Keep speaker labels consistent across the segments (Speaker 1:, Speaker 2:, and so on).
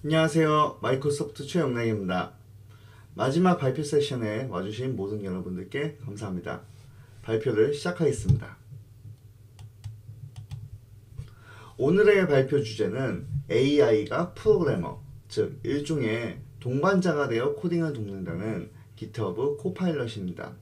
Speaker 1: 안녕하세요. 마이크로소프트 최영락입니다. 마지막 발표 세션에 와주신 모든 여러분들께 감사합니다. 발표를 시작하겠습니다. 오늘의 발표 주제는 AI가 프로그래머, 즉 일종의 동반자가 되어 코딩을 돕는다는 GitHub 코파일럿입니다.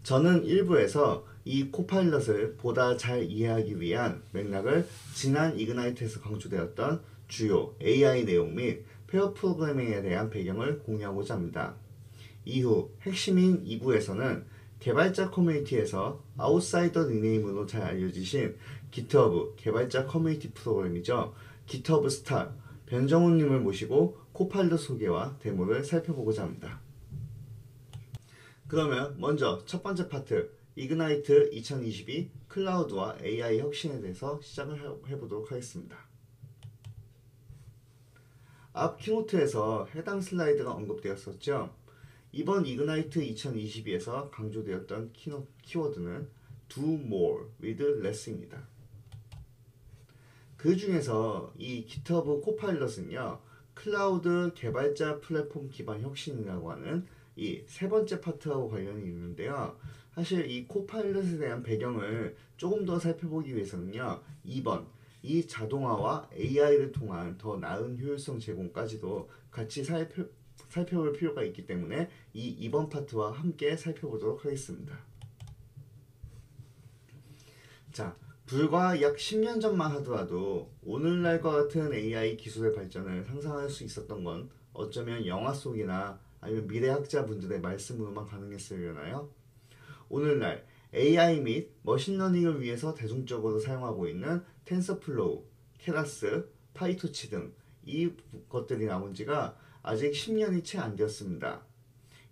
Speaker 1: 저는 1부에서 이 코파일럿을 보다 잘 이해하기 위한 맥락을 지난 이그나이트에서 강조되었던 주요 AI 내용 및 페어 프로그래밍에 대한 배경을 공유하고자 합니다. 이후 핵심인 2부에서는 개발자 커뮤니티에서 아웃사이더 닉네임으로 잘 알려지신 GitHub 개발자 커뮤니티 프로그램이죠. GitHub 스타 변정훈님을 모시고 코파일럿 소개와 데모를 살펴보고자 합니다. 그러면 먼저 첫 번째 파트 이그나이트 2022 클라우드와 AI 혁신에 대해서 시작을 해보도록 하겠습니다. 앞 키노트에서 해당 슬라이드가 언급되었었죠. 이번 이그나이트 2022에서 강조되었던 키워드는 do more with less입니다. 그 중에서 이 GitHub 코파일럿은요, 클라우드 개발자 플랫폼 기반 혁신이라고 하는 이 세 번째 파트하고 관련이 있는데요. 사실 이 코파일럿에 대한 배경을 조금 더 살펴보기 위해서는요, 2번 이 자동화와 AI를 통한 더 나은 효율성 제공까지도 같이 살펴볼 필요가 있기 때문에 이 2번 파트와 함께 살펴보도록 하겠습니다. 자, 불과 약 10년 전만 하더라도 오늘날과 같은 AI 기술의 발전을 상상할 수 있었던 건 어쩌면 영화 속이나 아니면 미래학자분들의 말씀으로만 가능했으려나요? 오늘날 AI 및 머신러닝을 위해서 대중적으로 사용하고 있는 텐서플로우, 케라스, 파이토치 등 이 것들이 나온 지가 아직 10년이 채 안 되었습니다.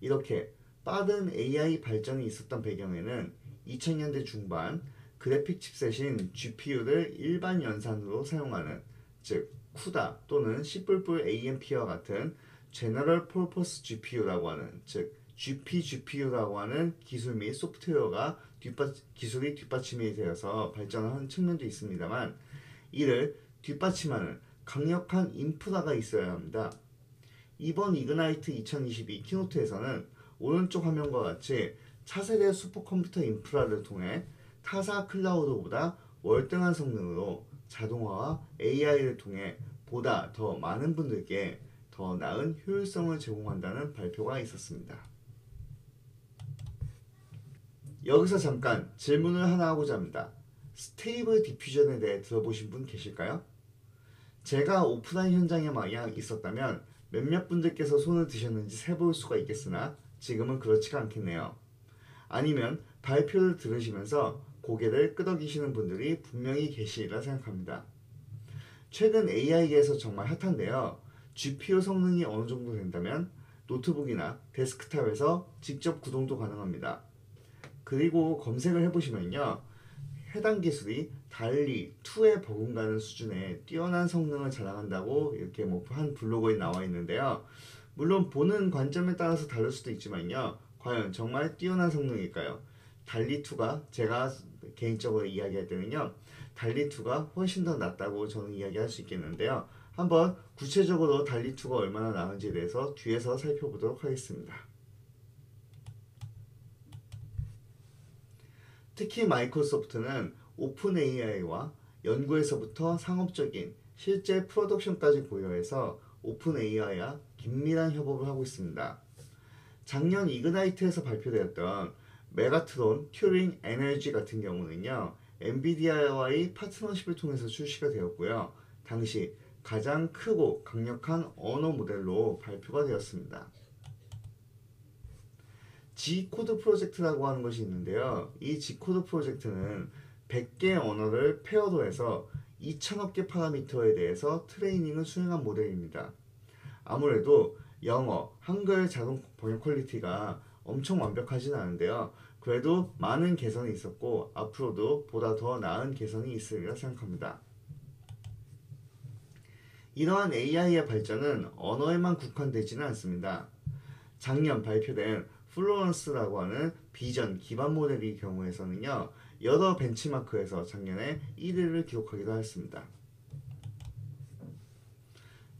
Speaker 1: 이렇게 빠른 AI 발전이 있었던 배경에는 2000년대 중반 그래픽 칩셋인 GPU를 일반 연산으로 사용하는, 즉 쿠다 또는 C++ AMP와 같은 General Purpose GPU라고 하는, 즉 GPGPU라고 하는 기술 및 소프트웨어가 기술이 뒷받침이 되어서 발전한 측면도 있습니다만, 이를 뒷받침하는 강력한 인프라가 있어야 합니다. 이번 이그나이트 2022 키노트에서는 오른쪽 화면과 같이 차세대 슈퍼컴퓨터 인프라를 통해 타사 클라우드보다 월등한 성능으로 자동화와 AI를 통해 보다 더 많은 분들께 더 나은 효율성을 제공한다는 발표가 있었습니다. 여기서 잠깐 질문을 하나 하고자 합니다. 스테이블 디퓨전에 대해 들어보신 분 계실까요? 제가 오프라인 현장에 만약 있었다면 몇몇 분들께서 손을 드셨는지 세볼 수가 있겠으나 지금은 그렇지가 않겠네요. 아니면 발표를 들으시면서 고개를 끄덕이시는 분들이 분명히 계시리라 생각합니다. 최근 AI에서 정말 핫한데요. GPU 성능이 어느 정도 된다면 노트북이나 데스크탑에서 직접 구동도 가능합니다. 그리고 검색을 해보시면요, 해당 기술이 달리 2에 버금가는 수준의 뛰어난 성능을 자랑한다고 이렇게 한 블로그에 나와 있는데요. 물론 보는 관점에 따라서 다를 수도 있지만요, 과연 정말 뛰어난 성능일까요? 달리2가 제가 개인적으로 이야기할 때는요, 달리2가 훨씬 더 낫다고 저는 이야기할 수 있겠는데요. 한번 구체적으로 달리2가 얼마나 나은지에 대해서 뒤에서 살펴보도록 하겠습니다. 특히 마이크로소프트는 오픈 AI와 연구에서부터 상업적인 실제 프로덕션까지 고려해서 오픈 AI와 긴밀한 협업을 하고 있습니다. 작년 이그나이트에서 발표되었던 메가트론 튜링 에너지 같은 경우는요, 엔비디아와의 파트너십을 통해서 출시가 되었고요. 당시 가장 크고 강력한 언어 모델로 발표가 되었습니다. G코드 프로젝트라고 하는 것이 있는데요. 이 G코드 프로젝트는 100개 언어를 페어로 해서 2000억 개 파라미터에 대해서 트레이닝을 수행한 모델입니다. 아무래도 영어, 한글 자동 번역 퀄리티가 엄청 완벽하진 않은데요. 그래도 많은 개선이 있었고 앞으로도 보다 더 나은 개선이 있으리라 생각합니다. 이러한 AI의 발전은 언어에만 국한되지는 않습니다. 작년 발표된 플로런스라고 하는 비전 기반 모델의 경우에서는요, 여러 벤치마크에서 작년에 1위를 기록하기도 했습니다.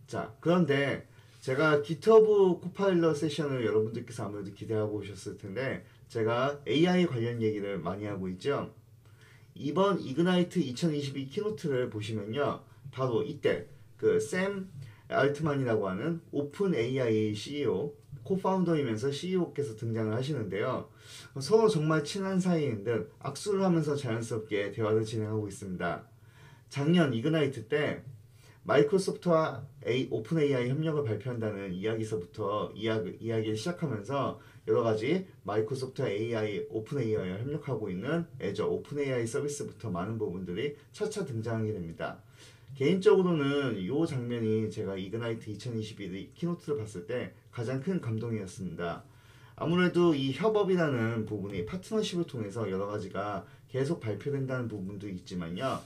Speaker 1: 자, 그런데 제가 GitHub 코파일럿 세션을 여러분들께서 아무래도 기대하고 오셨을 텐데 제가 AI 관련 얘기를 많이 하고 있죠. 이번 이그나이트 2022 키노트를 보시면요. 바로 이때 그 샘 알트만이라고 하는 오픈 AI CEO, 코파운더이면서 CEO께서 등장을 하시는데요. 서로 정말 친한 사이인 듯 악수를 하면서 자연스럽게 대화를 진행하고 있습니다. 작년 이그나이트 때 마이크로소프트와 오픈 AI 협력을 발표한다는 이야기서부터 이야기를 시작하면서 여러 가지 마이크로소프트와 오픈 AI와 협력하고 있는 애저 오픈 AI 서비스부터 많은 부분들이 차차 등장하게 됩니다. 개인적으로는 이 장면이 제가 이그나이트 2021 키노트를 봤을 때 가장 큰 감동이었습니다. 아무래도 이 협업이라는 부분이 파트너십을 통해서 여러 가지가 계속 발표된다는 부분도 있지만요.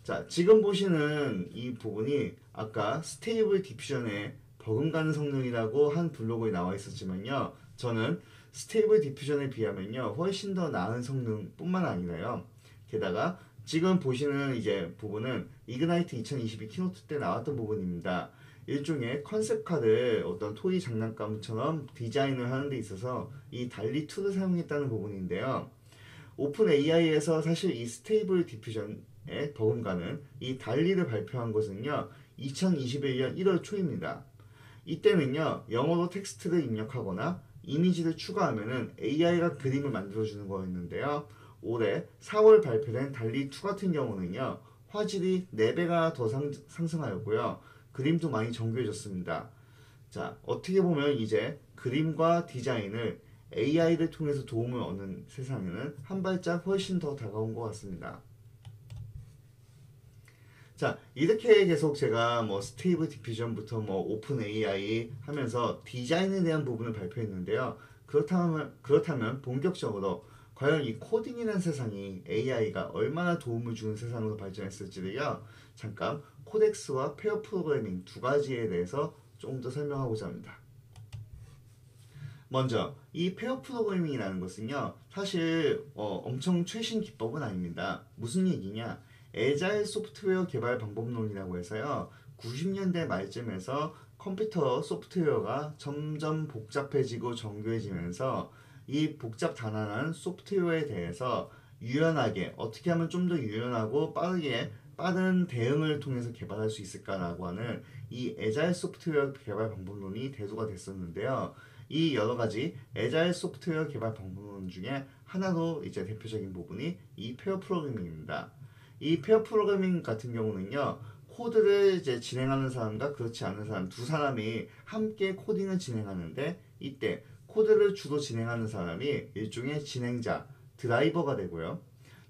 Speaker 1: 자, 지금 보시는 이 부분이 아까 스테이블 디퓨전의 버금가는 성능이라고 한 블로그에 나와 있었지만요. 저는 스테이블 디퓨전에 비하면요. 훨씬 더 나은 성능뿐만 아니라요. 게다가 지금 보시는 이제 부분은 이그나이트 2022 키노트 때 나왔던 부분입니다. 일종의 컨셉카를 어떤 토이 장난감처럼 디자인을 하는 데 있어서 이 달리 2를 사용했다는 부분인데요. 오픈 AI에서 사실 이 스테이블 디퓨전의 버금가는 이 달리를 발표한 것은요 2021년 1월 초입니다. 이때는요 영어로 텍스트를 입력하거나 이미지를 추가하면은 AI가 그림을 만들어주는 거였는데요. 올해 4월 발표된 달리 2 같은 경우는요 화질이 4배가 더 상승하였고요 그림도 많이 정교해졌습니다. 자, 어떻게 보면 이제 그림과 디자인을 AI를 통해서 도움을 얻는 세상에는 한 발짝 훨씬 더 다가온 것 같습니다. 자, 이렇게 계속 제가 뭐 스테이블 디퓨전부터 뭐 오픈 AI 하면서 디자인에 대한 부분을 발표했는데요. 그렇다면 본격적으로 과연 이 코딩이라는 세상이 AI가 얼마나 도움을 주는 세상으로 발전했을지를요. 잠깐 코덱스와 페어 프로그래밍 두 가지에 대해서 조금 더 설명하고자 합니다. 먼저 이 페어 프로그래밍이라는 것은요 사실 엄청 최신 기법은 아닙니다. 무슨 얘기냐, 애자일 소프트웨어 개발 방법론이라고 해서요 90년대 말쯤에서 컴퓨터 소프트웨어가 점점 복잡해지고 정교해지면서 이 복잡 단단한 소프트웨어에 대해서 유연하게 어떻게 하면 좀 더 유연하고 빠른 대응을 통해서 개발할 수 있을까라고 하는 이 애자일 소프트웨어 개발 방법론이 대두가 됐었는데요. 이 여러 가지 애자일 소프트웨어 개발 방법론 중에 하나로 이제 대표적인 부분이 이 페어 프로그래밍입니다. 이 페어 프로그래밍 같은 경우는요, 코드를 이제 진행하는 사람과 그렇지 않은 사람 두 사람이 함께 코딩을 진행하는데 이때 코드를 주로 진행하는 사람이 일종의 진행자, 드라이버가 되고요.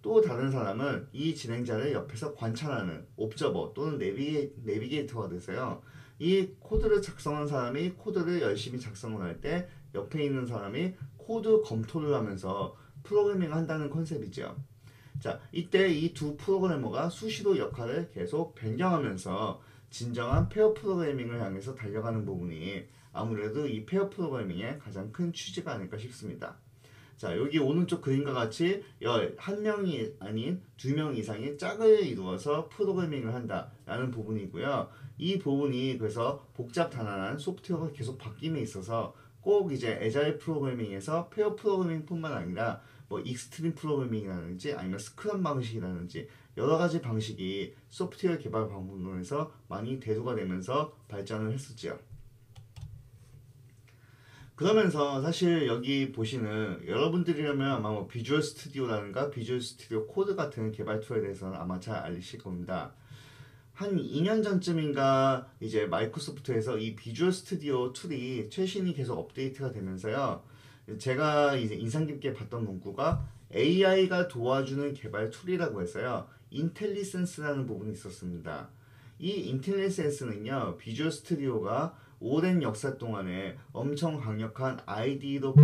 Speaker 1: 또 다른 사람은 이 진행자를 옆에서 관찰하는 옵저버 또는 내비게이터가 되세요. 이 코드를 작성한 사람이 코드를 열심히 작성을 할 때 옆에 있는 사람이 코드 검토를 하면서 프로그래밍을 한다는 컨셉이죠. 자, 이때 이 두 프로그래머가 수시로 역할을 계속 변경하면서 진정한 페어 프로그래밍을 향해서 달려가는 부분이 아무래도 이 페어 프로그래밍의 가장 큰 취지가 아닐까 싶습니다. 자, 여기 오른쪽 그림과 같이 한 명이 아닌 2명 이상의 짝을 이루어서 프로그래밍을 한다라는 부분이고요. 이 부분이 그래서 복잡 단단한 소프트웨어가 계속 바뀜에 있어서 꼭 이제 애자일 프로그래밍에서 페어 프로그래밍뿐만 아니라 뭐 익스트림 프로그래밍이라든지 아니면 스크럼 방식이라든지 여러 가지 방식이 소프트웨어 개발 방법론에서 많이 대두가 되면서 발전을 했었죠. 그러면서 사실 여기 보시는 여러분들이라면 아마 뭐 비주얼 스튜디오라든가 비주얼 스튜디오 코드 같은 개발 툴에 대해서는 아마 잘 알리실 겁니다. 한 2년 전쯤인가 이제 마이크로소프트에서 이 비주얼 스튜디오 툴이 최신이 계속 업데이트가 되면서요. 제가 이제 인상 깊게 봤던 문구가 AI가 도와주는 개발 툴이라고 해서요. 인텔리센스라는 부분이 있었습니다. 이 인텔리센스는요. 비주얼 스튜디오가 오랜 역사 동안에 엄청 강력한 IDE로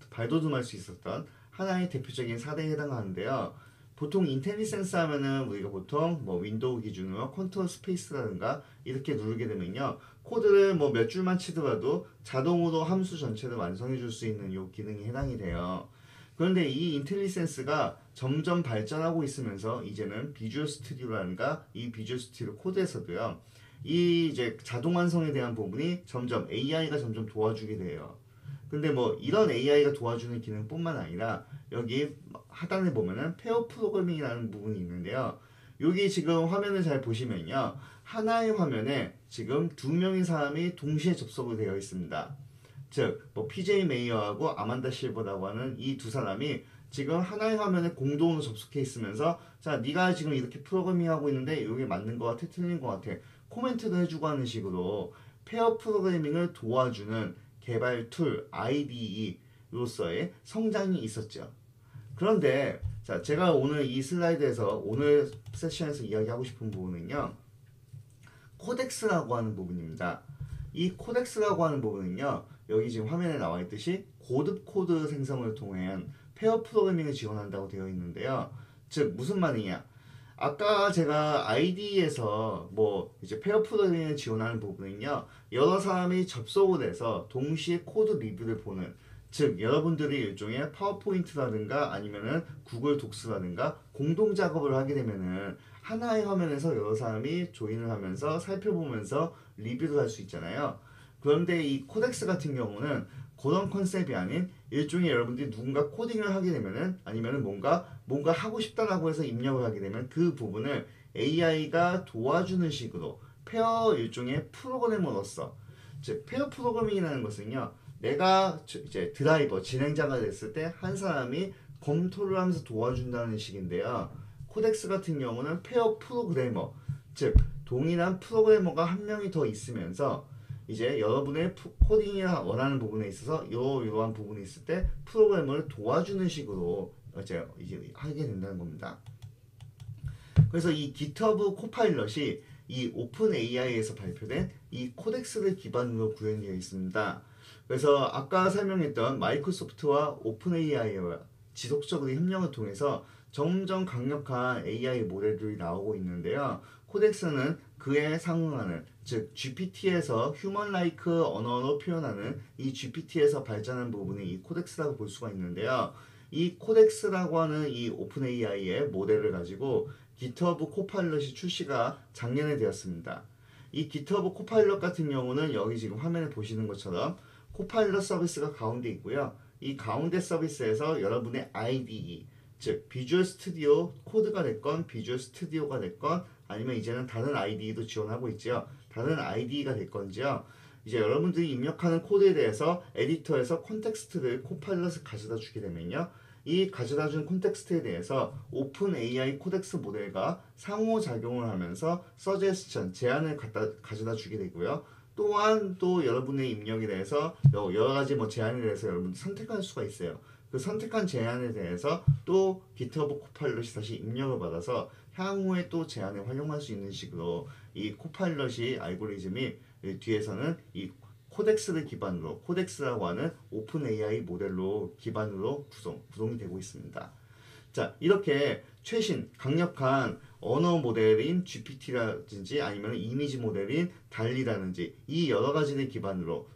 Speaker 1: 발돋움할 수 있었던 하나의 대표적인 사례에 해당하는데요. 보통 인텔리센스 하면은 우리가 보통 뭐 윈도우 기준으로 컨트롤 스페이스라든가 이렇게 누르게 되면요. 코드를 뭐 몇 줄만 치더라도 자동으로 함수 전체를 완성해 줄 수 있는 요 기능이 해당이 돼요. 그런데 이 인텔리센스가 점점 발전하고 있으면서 이제는 비주얼 스튜디오라든가 이 비주얼 스튜디오 코드에서도요. 이 이제 자동 완성에 대한 부분이 점점 AI가 점점 도와주게 돼요. 근데 뭐 이런 AI가 도와주는 기능뿐만 아니라 여기 하단에 보면은 페어 프로그래밍이라는 부분이 있는데요. 여기 지금 화면을 잘 보시면요. 하나의 화면에 지금 두 명의 사람이 동시에 접속이 되어 있습니다. 즉, 뭐 PJ 메이어하고 아만다 실버라고 하는 이 두 사람이 지금 하나의 화면에 공동으로 접속해 있으면서 자, 네가 지금 이렇게 프로그래밍하고 있는데 이게 맞는 것 같아, 틀린 것 같아. 코멘트도 해주고 하는 식으로 페어 프로그래밍을 도와주는 개발 툴 IDE로서의 성장이 있었죠. 그런데 자, 제가 오늘 이 슬라이드에서 오늘 세션에서 이야기하고 싶은 부분은요. 코덱스라고 하는 부분입니다. 이 코덱스라고 하는 부분은요. 여기 지금 화면에 나와 있듯이 고급 코드 생성을 통한 페어 프로그래밍을 지원한다고 되어 있는데요. 즉 무슨 말이냐? 아까 제가 ID에서 뭐 이제 페어 프로그래밍을 지원하는 부분은요. 여러 사람이 접속을 해서 동시에 코드 리뷰를 보는 즉 여러분들이 일종의 파워포인트라든가 아니면은 구글 독스라든가 공동 작업을 하게 되면은 하나의 화면에서 여러 사람이 조인을 하면서 살펴보면서 리뷰를 할 수 있잖아요. 그런데 이 코덱스 같은 경우는 그런 컨셉이 아닌 일종의 여러분들이 누군가 코딩을 하게 되면은 아니면은 뭔가 하고 싶다라고 해서 입력을 하게 되면 그 부분을 AI가 도와주는 식으로 페어 일종의 프로그래머로서 즉 페어 프로그래밍이라는 것은요. 내가 이제 드라이버 진행자가 됐을 때 한 사람이 검토를 하면서 도와준다는 식인데요. 코덱스 같은 경우는 페어 프로그래머 즉 동일한 프로그래머가 한 명이 더 있으면서 이제 여러분의 코딩이 원하는 부분에 있어서 이러한 부분이 있을 때 프로그래머를 도와주는 식으로 이제 하게 된다는 겁니다. 그래서 이 GitHub 코파일럿이 이 오픈 AI에서 발표된 이 코덱스를 기반으로 구현되어 있습니다. 그래서 아까 설명했던 마이크로소프트와 오픈 AI와 지속적으로 협력을 통해서 점점 강력한 AI 모델들이 나오고 있는데요. 코덱스는 그에 상응하는 즉 GPT에서 휴먼 라이크 언어로 표현하는 이 GPT에서 발전한 부분이 이 코덱스라고 볼 수가 있는데요. 이 코덱스라고 하는 이 오픈 AI의 모델을 가지고 GitHub 코파일럿이 출시가 작년에 되었습니다. 이 GitHub 코파일럿 같은 경우는 여기 지금 화면에 보시는 것처럼 코파일럿 서비스가 가운데 있고요. 이 가운데 서비스에서 여러분의 IDE 즉 비주얼 스튜디오 코드가 됐건 비주얼 스튜디오가 됐건 아니면 이제는 다른 IDE도 지원하고 있죠. 다른 IDE가 됐건지요. 이제 여러분들이 입력하는 코드에 대해서 에디터에서 콘텍스트를 코파일럿을 가져다 주게 되면요. 이 가져다 준 콘텍스트에 대해서 오픈 AI 코덱스 모델과 상호작용을 하면서 서제스천, 제안을 가져다 주게 되고요. 또한 또 여러분의 입력에 대해서 여러 가지 뭐 제안에 대해서 여러분들 선택할 수가 있어요. 그 선택한 제안에 대해서 또 GitHub 코파일럿이 다시 입력을 받아서 향후에 또 제안에 활용할 수 있는 식으로 이 코파일럿이 알고리즘이 뒤에서는 이 코덱스를 기반으로 코덱스라고 하는 오픈 AI 모델로 기반으로 구동이 되고 있습니다. 자, 이렇게 최신 강력한 언어 모델인 GPT라든지 아니면 이미지 모델인 달리라든지 이 여러 가지를 기반으로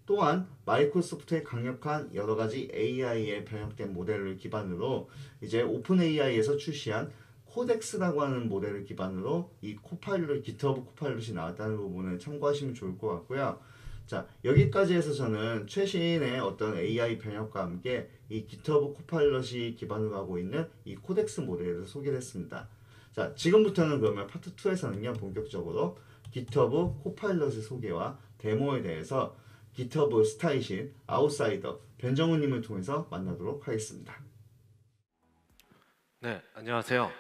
Speaker 1: 또한 마이크로소프트의 강력한 여러 가지 AI에 병역된 모델을 기반으로 이제 오픈 AI에서 출시한 코덱스라고 하는 모델을 기반으로 이 코파일럿, GitHub 코파일럿이 나왔다는 부분을 참고하시면 좋을 것 같고요. 자, 여기까지 해서 저는 최신의 어떤 AI 병역과 함께 이 GitHub 코파일럿이 기반으로 하고 있는 이 코덱스 모델을 소개를 했습니다. 자, 지금부터는 그러면 파트 2에서는요, 본격적으로 GitHub 코파일럿의 소개와 데모에 대해서 GitHub 스타이신 아웃사이더 변정우님을 통해서 만나도록 하겠습니다.
Speaker 2: 네, 안녕하세요.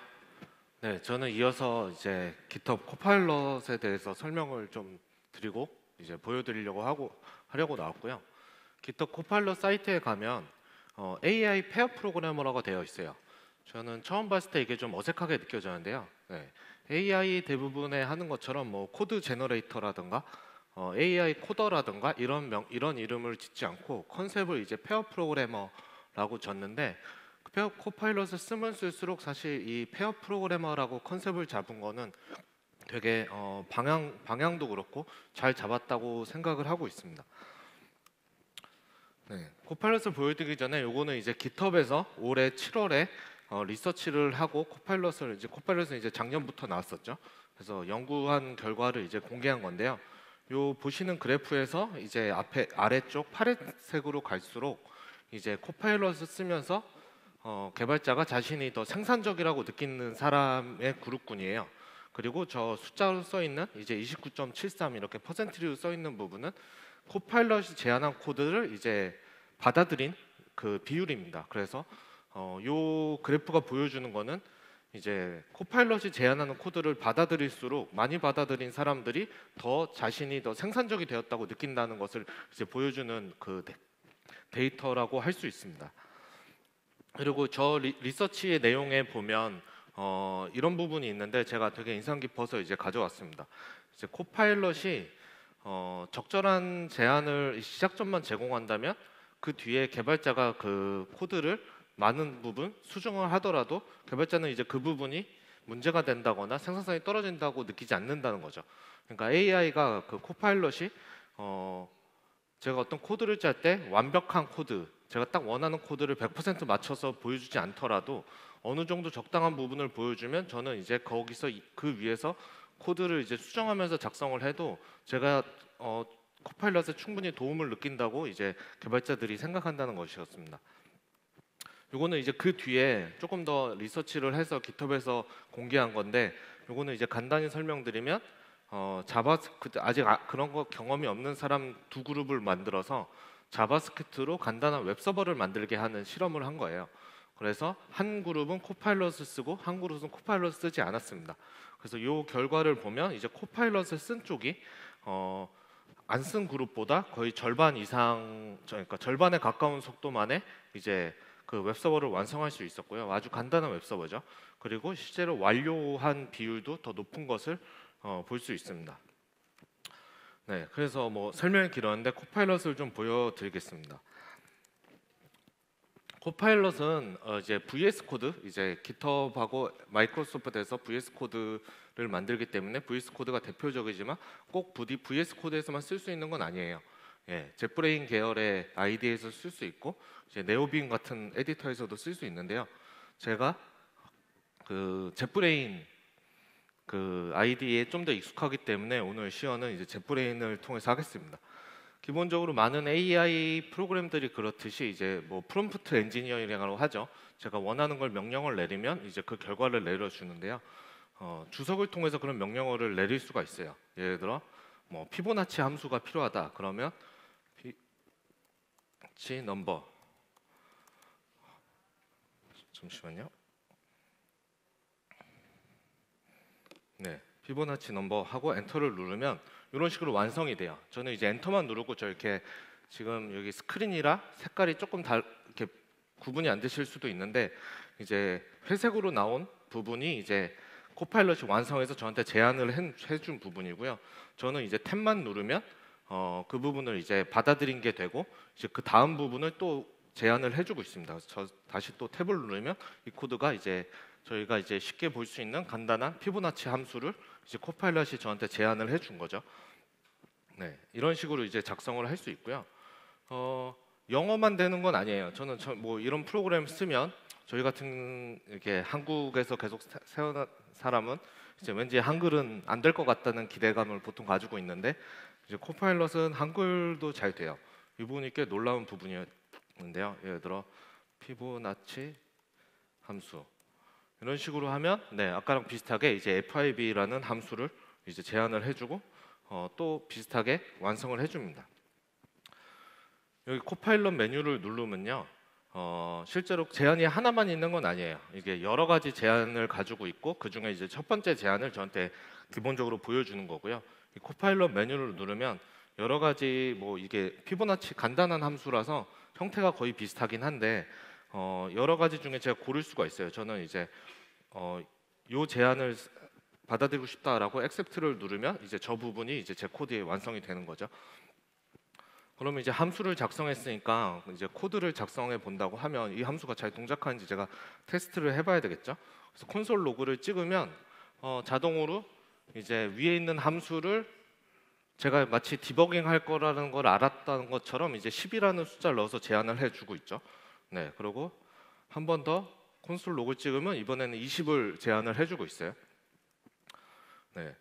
Speaker 2: 네, 저는 이어서 이제 GitHub 코파일럿에 대해서 설명을 좀 드리고 이제 보여드리려고 하려고 나왔고요. GitHub 코파일럿 사이트에 가면 AI 페어 프로그래머라고 되어 있어요. 저는 처음 봤을 때 이게 좀 어색하게 느껴졌는데요. 네, AI 대부분에 하는 것처럼 뭐 코드 제너레이터라든가 AI 코더라든가 이런 이름을 짓지 않고 컨셉을 이제 페어 프로그래머라고 졌는데 페어 코파일럿을 쓰면 쓸수록 사실 이 페어 프로그래머라고 컨셉을 잡은 거는 되게 방향도 그렇고 잘 잡았다고 생각을 하고 있습니다. 네, 코파일럿을 보여드리기 전에 요거는 이제 GitHub에서 올해 7월에 리서치를 하고 코파일럿은 이제 작년부터 나왔었죠. 그래서 연구한 결과를 이제 공개한 건데요. 요 보시는 그래프에서 이제 앞에 아래쪽 파란색으로 갈수록 이제 코파일럿을 쓰면서 개발자가 자신이 더 생산적이라고 느끼는 사람의 그룹군이에요. 그리고 저 숫자로 써 있는 이제 29.73 이렇게 퍼센트리로 써 있는 부분은 코파일럿이 제안한 코드를 이제 받아들인 그 비율입니다. 그래서 요 그래프가 보여주는 거는 이제 코파일럿이 제안하는 코드를 받아들일수록 많이 받아들인 사람들이 더 자신이 더 생산적이 되었다고 느낀다는 것을 이제 보여주는 그 데이터라고 할 수 있습니다. 그리고 저 리서치의 내용에 보면 이런 부분이 있는데 제가 되게 인상 깊어서 이제 가져왔습니다. 이제 코파일럿이 적절한 제안을 시작점만 제공한다면 그 뒤에 개발자가 그 코드를 많은 부분 수정을 하더라도 개발자는 이제 그 부분이 문제가 된다거나 생산성이 떨어진다고 느끼지 않는다는 거죠. 그러니까 AI가 그 코파일럿이 제가 어떤 코드를 짤 때 완벽한 코드, 제가 딱 원하는 코드를 100% 맞춰서 보여주지 않더라도 어느 정도 적당한 부분을 보여주면 저는 이제 거기서 그 위에서 코드를 이제 수정하면서 작성을 해도 제가 코파일럿에 충분히 도움을 느낀다고 이제 개발자들이 생각한다는 것이었습니다. 요거는 이제 그 뒤에 조금 더 리서치를 해서 깃허브에서 공개한 건데 요거는 이제 간단히 설명드리면 자바스크립트 아직 그런 거 경험이 없는 사람 두 그룹을 만들어서 자바스크립트로 간단한 웹서버를 만들게 하는 실험을 한 거예요. 그래서 한 그룹은 코파일럿을 쓰고 한 그룹은 코파일럿을 쓰지 않았습니다. 그래서 이 결과를 보면 이제 코파일럿을 쓴 쪽이 안 쓴 그룹보다 거의 절반 이상, 그러니까 절반에 가까운 속도만에 이제 그 웹서버를 완성할 수 있었고요. 아주 간단한 웹서버죠. 그리고 실제로 완료한 비율도 더 높은 것을 볼 수 있습니다. 네, 그래서 뭐 설명이 길었는데 코파일럿을 좀 보여드리겠습니다. 코파일럿은 이제 VS 코드, 이제 깃허브하고 마이크로소프트에서 VS 코드를 만들기 때문에 VS 코드가 대표적이지만 꼭 부디 VS 코드에서만 쓸 수 있는 건 아니에요. 예, 젯브레인 계열의 IDE에서 쓸 수 있고 이제 네오빔 같은 에디터에서도 쓸 수 있는데요. 제가 그 젯브레인 그 IDE에 좀 더 익숙하기 때문에 오늘 시연은 이제 젯브레인을 통해서 하겠습니다. 기본적으로 많은 AI 프로그램들이 그렇듯이 이제 뭐 프롬프트 엔지니어링이라고 하죠. 제가 원하는 걸 명령을 내리면 이제 그 결과를 내려주는데요. 주석을 통해서 그런 명령어를 내릴 수가 있어요. 예를 들어 뭐 피보나치 함수가 필요하다. 그러면 피보나치 넘버 잠시만요. 네, 피보나치 넘버 하고 엔터를 누르면 이런 식으로 완성이 돼요. 저는 이제 엔터만 누르고 저렇게 지금 여기 스크린이라 색깔이 조금 이렇게 구분이 안 되실 수도 있는데 이제 회색으로 나온 부분이 이제 코파일럿이 완성해서 저한테 제안을 해준 부분이고요. 저는 이제 탭만 누르면 그 부분을 이제 받아들인 게 되고 이제 그 다음 부분을 또 제안을 해주고 있습니다. 그래서 다시 또 탭을 누르면 이 코드가 이제 저희가 이제 쉽게 볼 수 있는 간단한 피보나치 함수를 이제 코파일럿이 저한테 제안을 해준 거죠. 네, 이런 식으로 이제 작성을 할 수 있고요. 영어만 되는 건 아니에요. 저는 뭐 이런 프로그램 쓰면 저희 같은 이렇게 한국에서 계속 세워난 사람은 이제 왠지 한글은 안 될 것 같다는 기대감을 보통 가지고 있는데 이제 코파일럿은 한글도 잘 돼요. 이 부분이 꽤 놀라운 부분이었는데요. 예를 들어 피보나치 함수 이런 식으로 하면 네, 아까랑 비슷하게 이제 FIB라는 함수를 이제 제안을 해주고 또 비슷하게 완성을 해줍니다. 여기 코파일럿 메뉴를 누르면요, 실제로 제안이 하나만 있는 건 아니에요. 이게 여러 가지 제안을 가지고 있고 그 중에 이제 첫 번째 제안을 저한테 기본적으로 보여주는 거고요. 이 코파일럿 메뉴를 누르면 여러 가지 뭐 이게 피보나치 간단한 함수라서 형태가 거의 비슷하긴 한데 여러 가지 중에 제가 고를 수가 있어요. 저는 이제 요 제안을 받아들이고 싶다라고 accept를 누르면 이제 저 부분이 이제 제 코드에 완성이 되는 거죠. 그러면 이제 함수를 작성했으니까 이제 코드를 작성해 본다고 하면 이 함수가 잘 동작하는지 제가 테스트를 해봐야 되겠죠. 그래서 콘솔 로그를 찍으면 자동으로 이제 위에 있는 함수를 제가 마치 디버깅 할 거라는 걸 알았다는 것처럼 이제 10이라는 숫자를 넣어서 제안을 해주고 있죠. 네, 그리고 한 번 더 콘솔 로그를 찍으면 이번에는 20을 제한을 해주고 있어요. 네.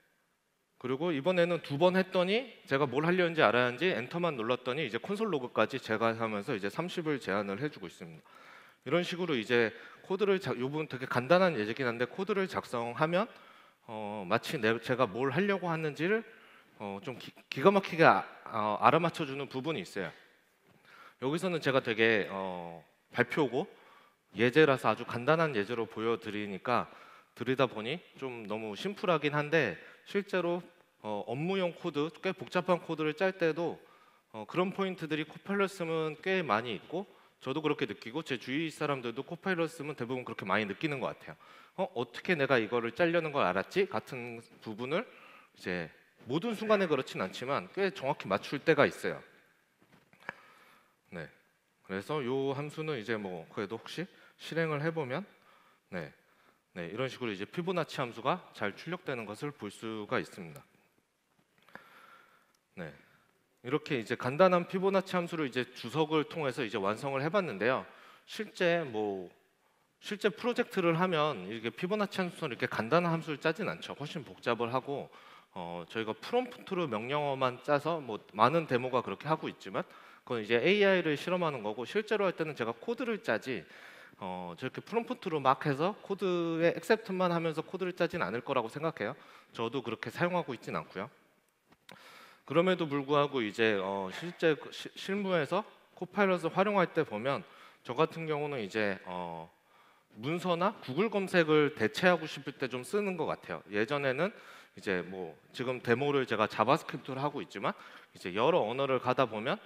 Speaker 2: 그리고 이번에는 2번 했더니 제가 뭘 하려는지 알아야 하는지 엔터만 눌렀더니 이제 콘솔 로그까지 제가 하면서 이제 30을 제한을 해주고 있습니다. 이런 식으로 이제 코드를 이 부분 되게 간단한 예제긴 한데 코드를 작성하면 마치 제가 뭘 하려고 하는지를 좀 기가 막히게 알아맞혀주는 부분이 있어요. 여기서는 제가 되게 발표고 예제라서 아주 간단한 예제로 보여드리니까 드리다 보니 좀 너무 심플하긴 한데 실제로 업무용 코드, 꽤 복잡한 코드를 짤 때도 그런 포인트들이 코파일럿 쓰면 꽤 많이 있고 저도 그렇게 느끼고 제 주위 사람들도 코파일럿 쓰면 대부분 그렇게 많이 느끼는 것 같아요. 어떻게 내가 이거를 짜려는 걸 알았지? 같은 부분을 이제 모든 순간에 그렇진 않지만 꽤 정확히 맞출 때가 있어요. 네. 그래서 요 함수는 이제 뭐 그래도 혹시 실행을 해보면 네, 이런 식으로 이제 피보나치 함수가 잘 출력되는 것을 볼 수가 있습니다. 네, 이렇게 이제 간단한 피보나치 함수를 이제 주석을 통해서 이제 완성을 해봤는데요. 실제 프로젝트를 하면 이게 피보나치 함수는 이렇게 간단한 함수를 짜진 않죠. 훨씬 복잡을 하고 저희가 프롬프트로 명령어만 짜서 뭐 많은 데모가 그렇게 하고 있지만 그건 이제 AI를 실험하는 거고 실제로 할 때는 제가 코드를 짜지 저렇게 프롬프트로 막 해서 코드에 액셉트만 하면서 코드를 짜진 않을 거라고 생각해요. 저도 그렇게 사용하고 있진 않고요. 그럼에도 불구하고 이제 실제 실무에서 코파일럿을 활용할 때 보면 저 같은 경우는 이제 문서나 구글 검색을 대체하고 싶을 때 좀 쓰는 것 같아요. 예전에는 이제 뭐 지금 데모를 제가 자바스크립트로 하고 있지만 이제 여러 언어를 가다 보면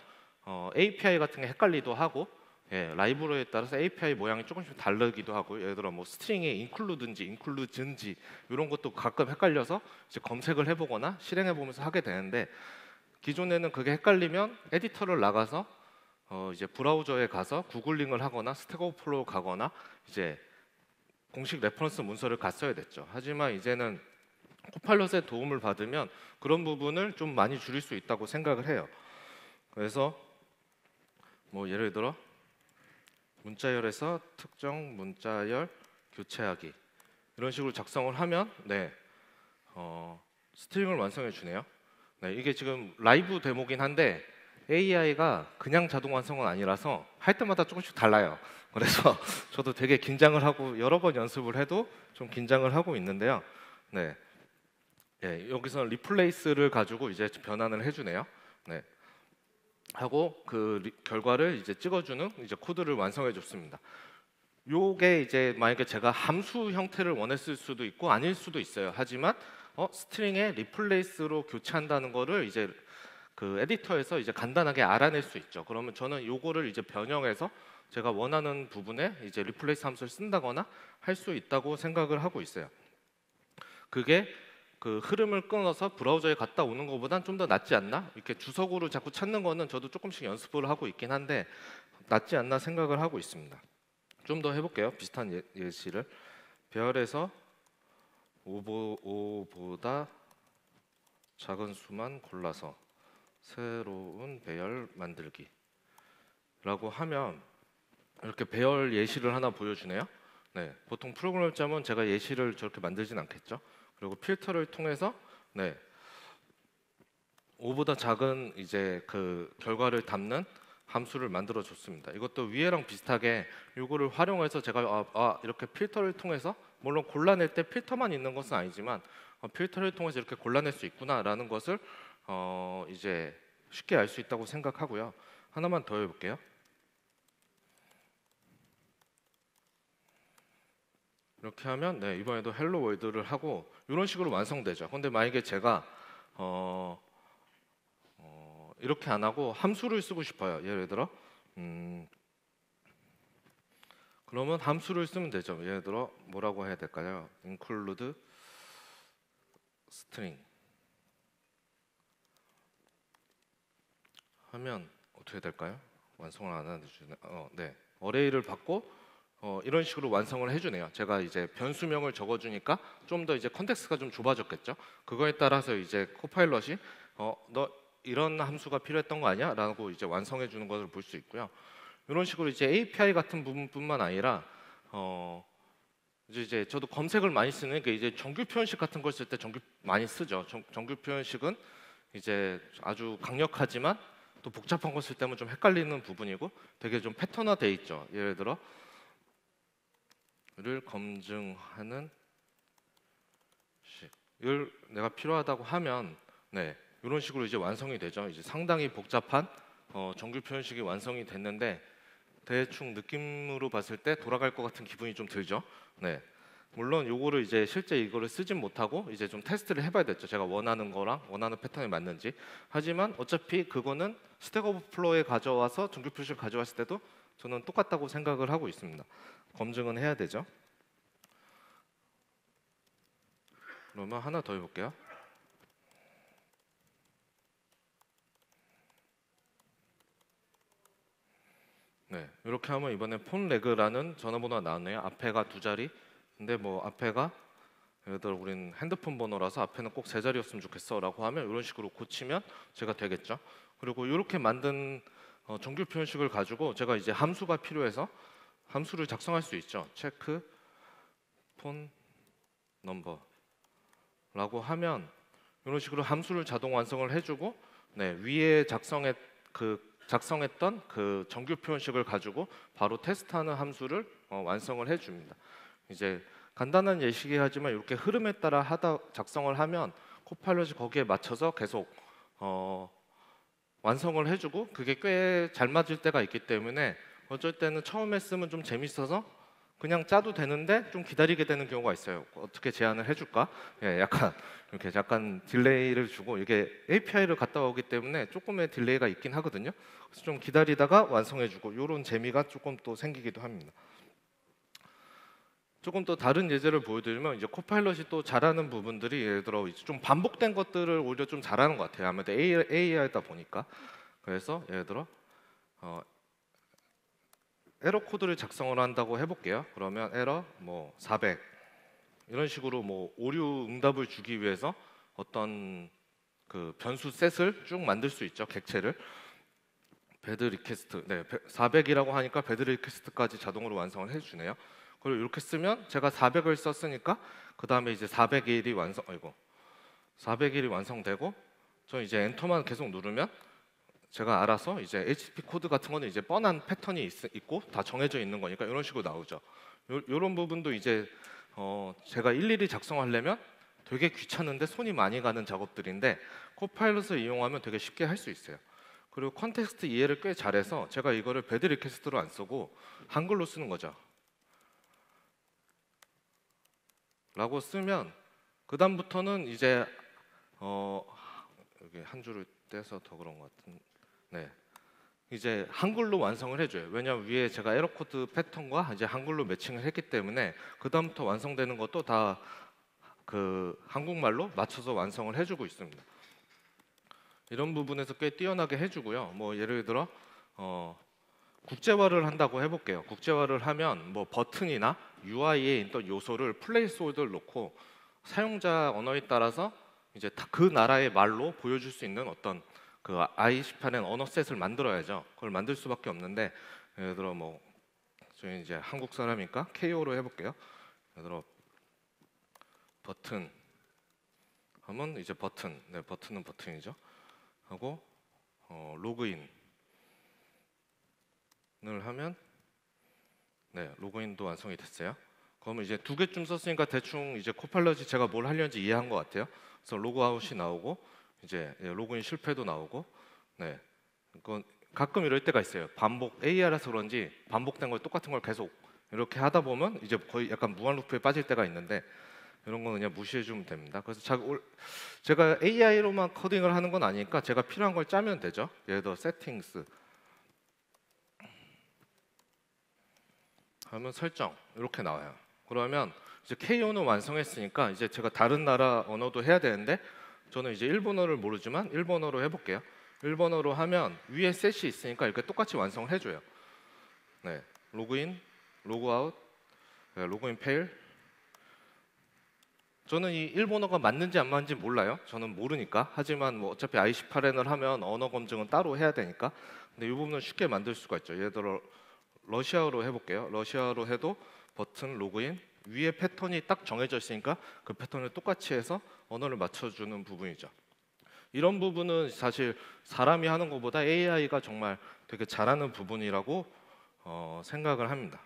Speaker 2: API 같은 게 헷갈리도 하고 라이브러리에 따라서 API 모양이 조금씩 다르기도 하고 예를 들어 뭐 스트링에 include인지 include인지 이런 것도 가끔 헷갈려서 이제 검색을 해보거나 실행해보면서 하게 되는데 기존에는 그게 헷갈리면 에디터를 나가서 이제 브라우저에 가서 구글링을 하거나 스택 오버플로우 가거나 이제 공식 레퍼런스 문서를 갔어야 됐죠. 하지만 이제는 코파일럿의 도움을 받으면 그런 부분을 좀 많이 줄일 수 있다고 생각을 해요. 그래서 뭐 예를 들어 문자열에서 특정 문자열 교체하기 이런 식으로 작성을 하면 스트링을 완성해 주네요. 네, 이게 지금 라이브 데모긴 한데 AI가 그냥 자동 완성은 아니라서 할 때마다 조금씩 달라요. 그래서 저도 되게 긴장을 하고 여러 번 연습을 해도 좀 긴장을 하고 있는데요. 네, 여기서 리플레이스를 가지고 이제 변환을 해주네요. 네, 하고 그 결과를 이제 찍어주는 이제 코드를 완성해 줬습니다. 요게 이제 만약에 제가 함수 형태를 원했을 수도 있고 아닐 수도 있어요. 하지만 스트링에 리플레이스로 교체한다는 거를 이제 그 에디터에서 이제 간단하게 알아낼 수 있죠. 그러면 저는 요거를 이제 변형해서 제가 원하는 부분에 이제 리플레이스 함수를 쓴다거나 할 수 있다고 생각을 하고 있어요. 그게 그 흐름을 끊어서 브라우저에 갔다 오는 것보단 좀 더 낫지 않나? 이렇게 주석으로 자꾸 찾는 거는 저도 조금씩 연습을 하고 있긴 한데 낫지 않나 생각을 하고 있습니다. 좀 더 해볼게요. 비슷한 예시를 배열에서 5보다 작은 수만 골라서 새로운 배열 만들기 라고 하면 이렇게 배열 예시를 하나 보여주네요. 네, 보통 프로그램을 짜면 제가 예시를 저렇게 만들진 않겠죠. 그리고 필터를 통해서 5보다 작은 이제 그 결과를 담는 함수를 만들어 줬습니다. 이것도 위에랑 비슷하게 이거를 활용해서 제가 이렇게 필터를 통해서 물론 골라낼 때 필터만 있는 것은 아니지만 필터를 통해서 이렇게 골라낼 수 있구나라는 것을 이제 쉽게 알 수 있다고 생각하고요. 하나만 더 해볼게요. 이렇게 하면 이번에도 헬로 월드를 하고 이런 식으로 완성되죠. 근데 만약에 제가 이렇게 안 하고 함수를 쓰고 싶어요. 예를 들어 그러면 함수를 쓰면 되죠. 예를 들어 뭐라고 해야 될까요? include string 하면 어떻게 될까요? 완성을 안 해주네. 어레이를 받고 이런 식으로 완성을 해주네요. 제가 이제 변수명을 적어주니까 좀 더 이제 컨텍스트가 좀 좁아졌겠죠. 그거에 따라서 이제 코파일럿이 너 이런 함수가 필요했던 거 아니야? 라고 이제 완성해 주는 것을 볼 수 있고요. 이런 식으로 이제 API 같은 부분뿐만 아니라 이제 저도 검색을 많이 쓰는 게 이제 정규 표현식 같은 걸 쓸 때 정규 많이 쓰죠. 정규 표현식은 이제 아주 강력하지만 또 복잡한 거 쓸 때면 좀 헷갈리는 부분이고 되게 좀 패턴화돼 있죠. 예를 들어 를 검증하는 식을 내가 필요하다고 하면 네, 이런 식으로 이제 완성이 되죠. 이제 상당히 복잡한 정규 표현식이 완성이 됐는데 대충 느낌으로 봤을 때 돌아갈 것 같은 기분이 좀 들죠. 네. 물론 요거를 이제 실제 이거를 쓰진 못하고 이제 좀 테스트를 해봐야 됐죠. 제가 원하는 거랑 원하는 패턴이 맞는지. 하지만 어차피 그거는 스택 오버플로우에 가져와서 정규 표시를 가져왔을 때도 저는 똑같다고 생각을 하고 있습니다. 검증은 해야 되죠. 그러면 하나 더 해볼게요. 네, 이렇게 하면 이번에 폰 레그라는 전화번호가 나왔네요. 앞에가 2자리. 근데 뭐 앞에가 예를 들어 우린 핸드폰 번호라서 앞에는 꼭 3자리였으면 좋겠어라고 하면 이런 식으로 고치면 제가 되겠죠. 그리고 이렇게 만든 정규 표현식을 가지고 제가 이제 함수가 필요해서 함수를 작성할 수 있죠. 체크 폰 넘버라고 하면 이런 식으로 함수를 자동 완성을 해주고 네, 위에 작성했던 그 정규 표현식을 가지고 바로 테스트하는 함수를 완성을 해줍니다. 이제 간단한 예시긴 하지만 이렇게 흐름에 따라 작성을 하면 코파일럿이 거기에 맞춰서 계속 완성을 해주고 그게 꽤 잘 맞을 때가 있기 때문에 어쩔 때는 처음에 쓰면 좀 재밌어서 그냥 짜도 되는데 좀 기다리게 되는 경우가 있어요. 어떻게 제안을 해줄까? 예, 약간 딜레이를 주고 이게 API를 갔다 오기 때문에 조금의 딜레이가 있긴 하거든요. 그래서 좀 기다리다가 완성해주고 이런 재미가 조금 또 생기기도 합니다. 조금 또 다른 예제를 보여드리면 이제 코파일럿이 또 잘하는 부분들이 예를 들어 이제 좀 반복된 것들을 오히려 좀 잘하는 것 같아요. 아무래도 AI다 보니까. 그래서 예를 들어 에러 코드를 작성을 한다고 해볼게요. 그러면 에러 뭐 400 이런 식으로 뭐 오류 응답을 주기 위해서 어떤 그 변수 셋을 쭉 만들 수 있죠. 객체를 배드 리퀘스트 400이라고 하니까 배드 리퀘스트까지 자동으로 완성을 해주네요. 그리고 이렇게 쓰면 제가 400을 썼으니까 그 다음에 이제 401이 401이 완성되고 저 이제 엔터만 계속 누르면 제가 알아서 이제 HTTP 코드 같은 거는 이제 뻔한 패턴이 있고 다 정해져 있는 거니까 이런 식으로 나오죠. 이런 부분도 이제 제가 일일이 작성하려면 되게 귀찮은데 손이 많이 가는 작업들인데 코파일럿을 이용하면 되게 쉽게 할 수 있어요. 그리고 컨텍스트 이해를 꽤 잘해서 제가 이거를 배드 리퀘스트로 안 쓰고 한글로 쓰는 거죠. 라고 쓰면 그 다음부터는 이제 여기 한 줄을 떼서 더 그런 것 같은. 네, 이제 한글로 완성을 해줘요. 왜냐하면 위에 제가 에러 코드 패턴과 이제 한글로 매칭을 했기 때문에 그 다음부터 완성되는 것도 다 그 한국말로 맞춰서 완성을 해주고 있습니다. 이런 부분에서 꽤 뛰어나게 해주고요. 뭐 예를 들어 국제화를 한다고 해볼게요. 국제화를 하면 뭐 버튼이나 UI에 있던 요소를 플레이스홀더를 놓고 사용자 언어에 따라서 이제 그 나라의 말로 보여줄 수 있는 어떤 그 i18엔 언어 셋을 만들어야죠. 그걸 만들 수밖에 없는데 예를 들어 뭐 저희 이제 한국 사람이니까 KO로 해볼게요. 예를 들어 버튼 하면 이제 버튼, 네 버튼은 버튼이죠. 하고 로그인을 하면 네 로그인도 완성이 됐어요. 그러면 이제 2개쯤 썼으니까 대충 이제 코파일럿이 제가 뭘 하려는지 이해한 것 같아요. 그래서 로그아웃이 나오고 이제 로그인 실패도 나오고 네 그건 가끔 이럴 때가 있어요. 반복 AR라서 그런지 반복된 걸 똑같은 걸 계속 이렇게 하다 보면 이제 거의 약간 무한 루프에 빠질 때가 있는데 이런 건 그냥 무시해 주면 됩니다. 그래서 제가 AI로만 코딩을 하는 건 아니니까 제가 필요한 걸 짜면 되죠. 예를 들어 세팅스 하면 설정 이렇게 나와요. 그러면 이제 KO는 완성했으니까 이제 제가 다른 나라 언어도 해야 되는데 저는 이제 일본어를 모르지만 일본어로 해볼게요. 일본어로 하면 위에 셋이 있으니까 이렇게 똑같이 완성을 해줘요. 네, 로그인, 로그아웃, 로그인 페일. 저는 이 일본어가 맞는지 안 맞는지 몰라요. 저는 모르니까. 하지만 뭐 어차피 i18n을 하면 언어 검증은 따로 해야 되니까. 근데 이 부분은 쉽게 만들 수가 있죠. 예를 들어 러시아어로 해볼게요. 러시아어로 해도 버튼, 로그인, 위에 패턴이 딱 정해져 있으니까 그 패턴을 똑같이 해서 언어를 맞춰주는 부분이죠. 이런 부분은 사실 사람이 하는 것보다 AI가 정말 되게 잘하는 부분이라고 생각을 합니다.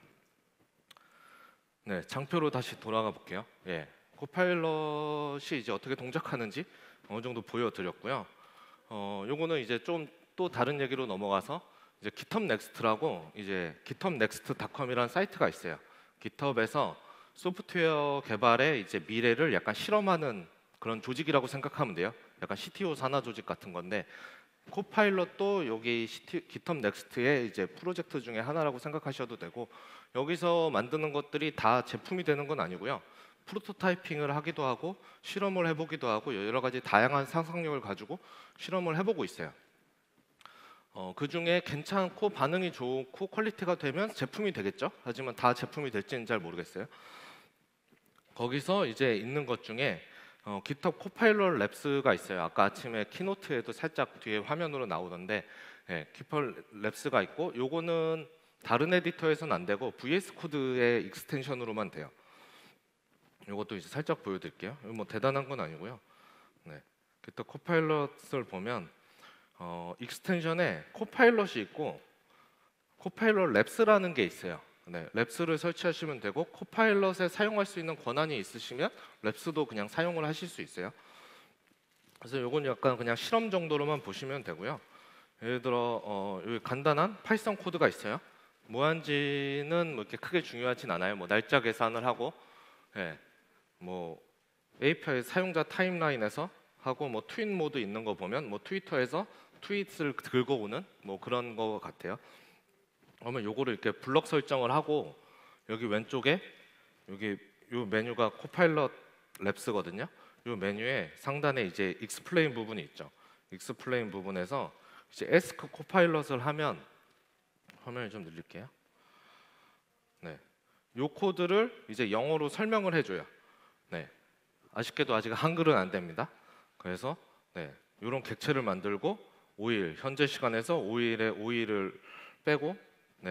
Speaker 2: 네, 장표로 다시 돌아가 볼게요. 예, 코파일럿이 이제 어떻게 동작하는지 어느 정도 보여드렸고요. 요거는 이제 좀 또 다른 얘기로 넘어가서 이제 GitHub Next라고 이제 githubnext.com이라는 사이트가 있어요. GitHub에서 소프트웨어 개발의 이제 미래를 약간 실험하는 그런 조직이라고 생각하면 돼요. 약간 CTO 산하 조직 같은 건데 코파일럿도 여기 GitHub Next의 이제 프로젝트 중에 하나라고 생각하셔도 되고 여기서 만드는 것들이 다 제품이 되는 건 아니고요. 프로토타이핑을 하기도 하고 실험을 해보기도 하고 여러 가지 다양한 상상력을 가지고 실험을 해보고 있어요. 그 중에 괜찮고 반응이 좋고 퀄리티가 되면 제품이 되겠죠. 하지만 다 제품이 될지는 잘 모르겠어요. 거기서 이제 있는 것 중에 GitHub Copilot Labs가 있어요. 아까 아침에 키노트에도 살짝 뒤에 화면으로 나오던데 GitHub Labs가 있고 요거는 다른 에디터에서는 안 되고 VS 코드의 익스텐션으로만 돼요. 요것도 이제 살짝 보여드릴게요. 이거 뭐 대단한 건 아니고요. 네. GitHub Copilot을 보면 익스텐션에 코파일럿이 있고 코파일럿 랩스라는 게 있어요. 네, 랩스를 설치하시면 되고 코파일럿에 사용할 수 있는 권한이 있으시면 랩스도 그냥 사용을 하실 수 있어요. 그래서 요건 약간 그냥 실험 정도로만 보시면 되고요. 예를 들어 여기 간단한 파이썬 코드가 있어요. 뭐한지는 뭐 이렇게 크게 중요하진 않아요. 뭐 날짜 계산을 하고, 뭐 API 사용자 타임라인에서 하고 뭐 트윗 모드 있는 거 보면 뭐 트위터에서 트윗을 긁어 오는 뭐 그런 거 같아요. 그러면 요거를 이렇게 블럭 설정을 하고 여기 왼쪽에 여기 요 메뉴가 코파일럿 랩스거든요. 요 메뉴에 상단에 이제 익스플레인 부분이 있죠. 익스플레인 부분에서 이제 에스크 코파일럿을 하면 화면을 좀 늘릴게요. 네, 요 코드를 이제 영어로 설명을 해줘요. 네, 아쉽게도 아직 한글은 안 됩니다. 그래서 이런 객체를 만들고 5일 현재 시간에서 5일에 5일을 빼고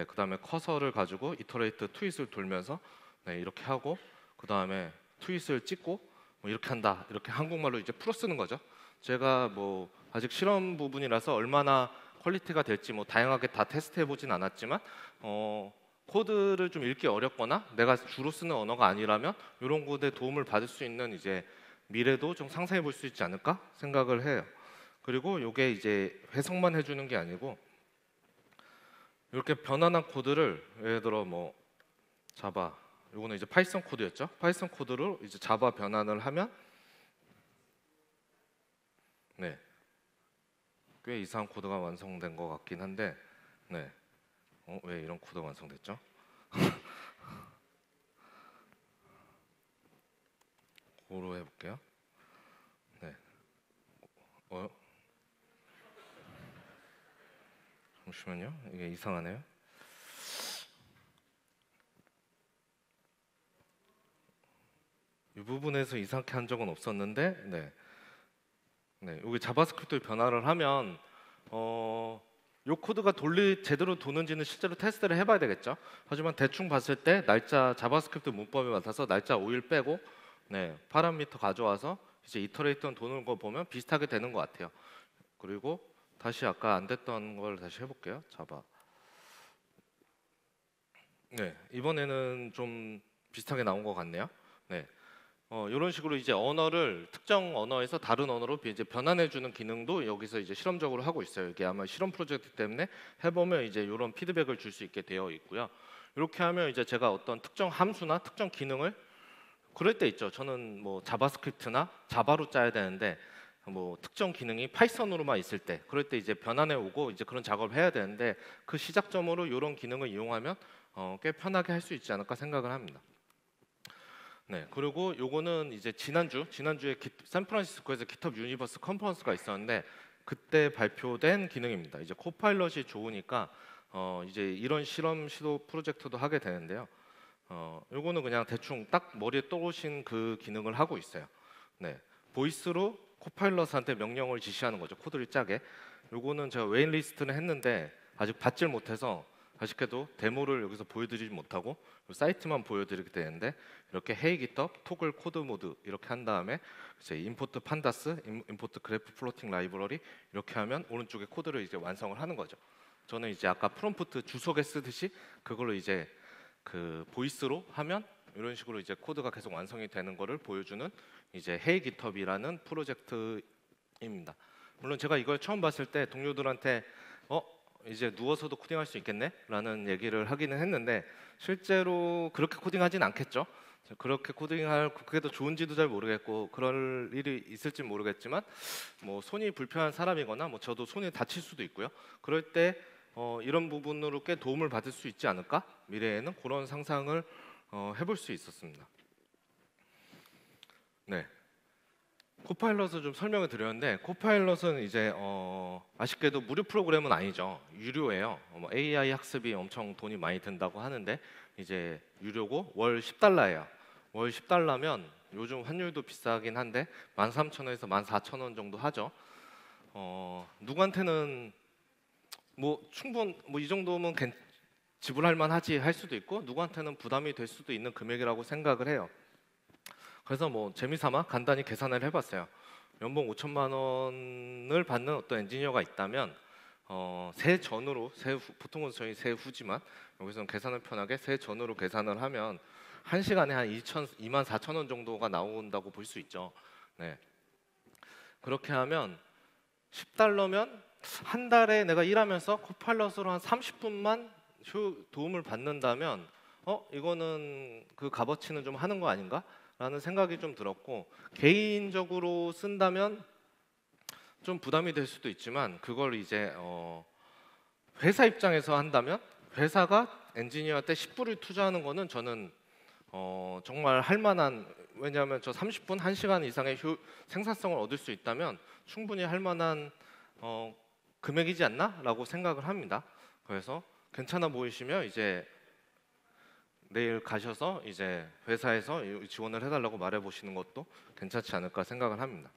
Speaker 2: 그다음에 커서를 가지고 이터레이트 트윗을 돌면서 이렇게 하고 그다음에 트윗을 찍고 뭐 이렇게 한다. 이렇게 한국말로 이제 풀어 쓰는 거죠. 제가 뭐 아직 실험 부분이라서 얼마나 퀄리티가 될지 뭐 다양하게 다 테스트해 보진 않았지만 코드를 좀 읽기 어렵거나 내가 주로 쓰는 언어가 아니라면 이런 곳에 도움을 받을 수 있는 이제 미래도 좀 상상해 볼 수 있지 않을까 생각을 해요. 그리고 이게 이제 해석만 해주는 게 아니고 이렇게 변환한 코드를 예를 들어 뭐 자바, 이거는 이제 파이썬 코드였죠. 파이썬 코드로 이제 자바 변환을 하면 꽤 이상한 코드가 완성된 것 같긴 한데 왜 이런 코드가 완성됐죠? 고로 해볼게요. 잠시만요. 이게 이상하네요. 이 부분에서 이상하게 한 적은 없었는데 여기 자바스크립트 변화를 하면 이 코드가 제대로 도는지는 실제로 테스트를 해봐야 되겠죠. 하지만 대충 봤을 때 날짜 자바스크립트 문법에 맞춰서 날짜 5일 빼고 파라미터 가져와서 이제 이터레이터 도는 거 보면 비슷하게 되는 것 같아요. 그리고 다시 아까 안 됐던 걸 다시 해볼게요. 자바. 이번에는 좀 비슷하게 나온 것 같네요. 이런 식으로 이제 언어를 특정 언어에서 다른 언어로 이제 변환해주는 기능도 여기서 이제 실험적으로 하고 있어요. 이게 아마 실험 프로젝트 때문에 해보면 이제 이런 피드백을 줄 수 있게 되어 있고요. 이렇게 하면 이제 제가 어떤 특정 함수나 특정 기능을 그럴 때 있죠. 저는 뭐 자바스크립트나 자바로 짜야 되는데 뭐 특정 기능이 파이썬으로만 있을 때 그럴 때 이제 변환해 오고 이제 그런 작업을 해야 되는데 그 시작점으로 이런 기능을 이용하면 꽤 편하게 할 수 있지 않을까 생각을 합니다. 그리고 요거는 이제 지난주에 샌프란시스코에서 GitHub 유니버스 컨퍼런스가 있었는데 그때 발표된 기능입니다. 이제 코파일럿이 좋으니까 이제 이런 실험 시도 프로젝트도 하게 되는데요. 요거는 그냥 대충 딱 머리에 떠오신 그 기능을 하고 있어요. 보이스로 코파일럿한테 명령을 지시하는 거죠. 코드를 짜게. 요거는 제가 웨인 리스트는 했는데 아직 받질 못해서 아쉽게도 데모를 여기서 보여드리지 못하고 사이트만 보여드리게 되는데 이렇게 헤이 깃헙 토글 코드 모드 이렇게 한 다음에 이제 임포트 판다스, 임포트 그래프 플로팅 라이브러리 이렇게 하면 오른쪽에 코드를 이제 완성을 하는 거죠. 저는 이제 아까 프롬프트 주석에 쓰듯이 그걸로 이제 그 보이스로 하면 이런 식으로 이제 코드가 계속 완성이 되는 거를 보여주는 이제 헤이 깃헙이라는 프로젝트입니다. 물론 제가 이걸 처음 봤을 때 동료들한테 이제 누워서도 코딩할 수 있겠네? 라는 얘기를 하기는 했는데 실제로 그렇게 코딩하진 않겠죠. 그렇게 코딩할 그게 더 좋은지도 잘 모르겠고 그럴 일이 있을지 모르겠지만 뭐 손이 불편한 사람이거나 뭐 저도 손이 다칠 수도 있고요. 그럴 때 이런 부분으로 꽤 도움을 받을 수 있지 않을까? 미래에는 그런 상상을 해볼 수 있었습니다. 네. 코파일럿을 좀 설명을 드렸는데 코파일럿은 이제 아쉽게도 무료 프로그램은 아니죠. 유료예요. 뭐 AI 학습이 엄청 돈이 많이 든다고 하는데 이제 유료고 월 10달러예요. 월 10달러면 요즘 환율도 비싸긴 한데 13,000원에서 14,000원 정도 하죠. 누구한테는 뭐 뭐 이 정도면 지불할 만하지 할 수도 있고 누구한테는 부담이 될 수도 있는 금액이라고 생각을 해요. 그래서 뭐 재미삼아 간단히 계산을 해봤어요. 연봉 5천만 원을 받는 어떤 엔지니어가 있다면 세 전후로 보통은 저희 세 후지만 여기서는 계산을 편하게 세 전후로 계산을 하면 한 시간에 한 2만 4천 원 정도가 나온다고 볼 수 있죠. 네. 그렇게 하면 10달러면 한 달에 내가 일하면서 코파일럿으로 한 30분만 도움을 받는다면 이거는 그 값어치는 좀 하는 거 아닌가? 라는 생각이 좀 들었고 개인적으로 쓴다면 좀 부담이 될 수도 있지만 그걸 이제 회사 입장에서 한다면 회사가 엔지니어한테 10불을 투자하는 거는 저는 정말 할 만한 왜냐하면 저 30분, 1시간 이상의 생산성을 얻을 수 있다면 충분히 할 만한 금액이지 않나? 라고 생각을 합니다. 그래서 괜찮아 보이시면 이제 내일 가셔서 이제 회사에서 지원을 해달라고 말해보시는 것도 괜찮지 않을까 생각을 합니다.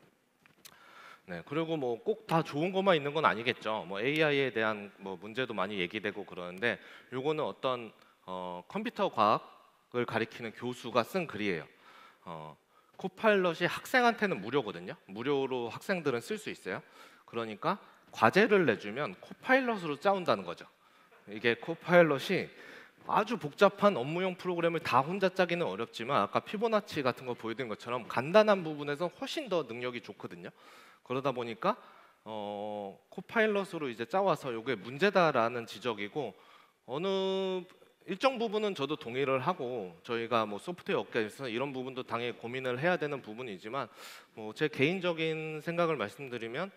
Speaker 2: 네, 그리고 뭐 꼭 다 좋은 것만 있는 건 아니겠죠. 뭐 AI에 대한 뭐 문제도 많이 얘기되고 그러는데 요거는 어떤 컴퓨터 과학을 가리키는 교수가 쓴 글이에요. 코파일럿이 학생한테는 무료거든요. 무료로 학생들은 쓸 수 있어요. 그러니까 과제를 내주면 코파일럿으로 짜온다는 거죠. 이게 코파일럿이 아주 복잡한 업무용 프로그램을 다 혼자 짜기는 어렵지만 아까 피보나치 같은 거 보여드린 것처럼 간단한 부분에서 훨씬 더 능력이 좋거든요. 그러다 보니까 코파일럿으로 이제 짜와서 이게 문제다라는 지적이고 어느 일정 부분은 저도 동의를 하고 저희가 뭐 소프트웨어 업계에서 이런 부분도 당연히 고민을 해야 되는 부분이지만 뭐 제 개인적인 생각을 말씀드리면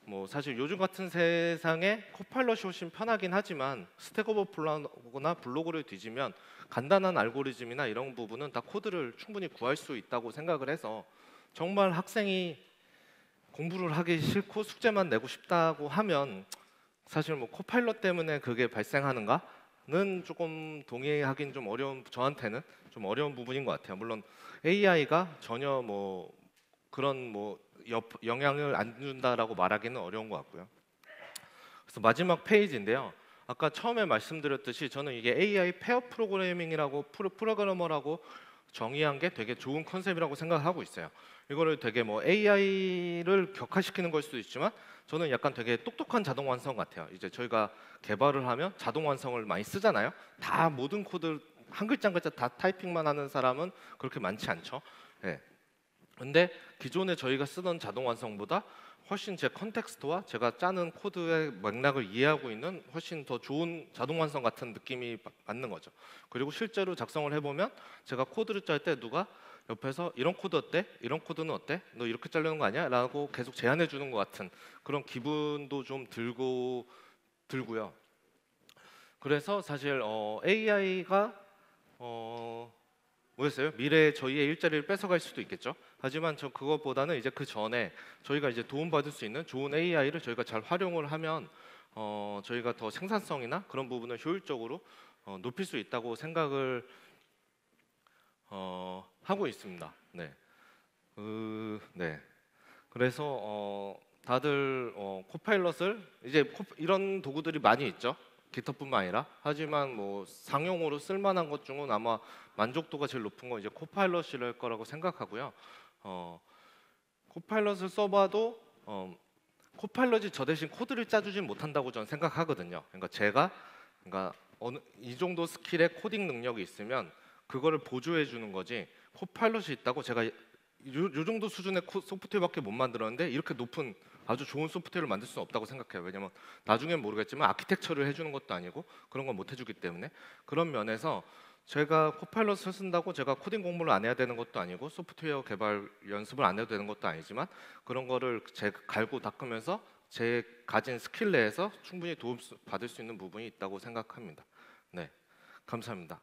Speaker 2: 뭐 사실 요즘 같은 세상에 코파일럿이 훨씬 편하긴 하지만 스택 오버플로우나 블로그를 뒤지면 간단한 알고리즘이나 이런 부분은 다 코드를 충분히 구할 수 있다고 생각을 해서 정말 학생이 공부를 하기 싫고 숙제만 내고 싶다고 하면 사실 뭐 코파일럿 때문에 그게 발생하는가는 조금 동의하긴 좀 어려운 저한테는 좀 어려운 부분인 것 같아요. 물론 AI가 전혀 뭐 그런 뭐 영향을 안 준다라고 말하기는 어려운 것 같고요. 그래서 마지막 페이지인데요. 아까 처음에 말씀드렸듯이 저는 이게 AI 페어 프로그래밍이라고 프로그래머라고 정의한 게 되게 좋은 컨셉이라고 생각하고 있어요. 이거를 되게 뭐 AI를 격화시키는 걸 수도 있지만 저는 약간 되게 똑똑한 자동 완성 같아요. 이제 저희가 개발을 하면 자동 완성을 많이 쓰잖아요. 다 모든 코드 한 글자 한 글자 다 타이핑만 하는 사람은 그렇게 많지 않죠. 네. 근데 기존에 저희가 쓰던 자동 완성보다 훨씬 제 컨텍스트와 제가 짜는 코드의 맥락을 이해하고 있는 훨씬 더 좋은 자동 완성 같은 느낌이 받는 거죠. 그리고 실제로 작성을 해보면 제가 코드를 짤 때 누가 옆에서 이런 코드 어때? 이런 코드는 어때? 너 이렇게 짜려는 거 아니야? 라고 계속 제안해 주는 것 같은 그런 기분도 좀 들고요. 그래서 사실 AI가 뭐였어요? 미래에 저희의 일자리를 뺏어갈 수도 있겠죠. 하지만 저 그것보다는 이제 그 전에 저희가 이제 도움받을 수 있는 좋은 AI를 저희가 잘 활용을 하면 저희가 더 생산성이나 그런 부분을 효율적으로 높일 수 있다고 생각을 하고 있습니다. 네. 네. 그래서 다들 코파일럿을 이제 이런 도구들이 많이 있죠. 깃허브뿐만 아니라 하지만 뭐 상용으로 쓸만한 것 중은 아마 만족도가 제일 높은 건 이제 코파일럿일 거라고 생각하고요. 코파일럿을 써봐도 코파일럿이 저 대신 코드를 짜주진 못한다고 저는 생각하거든요. 그러니까 제가 어느 이 정도 스킬의 코딩 능력이 있으면 그거를 보조해 주는 거지 코파일럿이 있다고 제가 요 정도 수준의 소프트웨어밖에 못 만들었는데 이렇게 높은 아주 좋은 소프트웨어를 만들 수는 없다고 생각해요. 왜냐면 나중엔 모르겠지만 아키텍처를 해주는 것도 아니고 그런 건 못 해주기 때문에 그런 면에서 제가 코파일럿을 쓴다고 제가 코딩 공부를 안 해야 되는 것도 아니고 소프트웨어 개발 연습을 안 해도 되는 것도 아니지만 그런 거를 제가 갈고 닦으면서 제 가진 스킬 내에서 충분히 도움 받을 수 있는 부분이 있다고 생각합니다. 네, 감사합니다.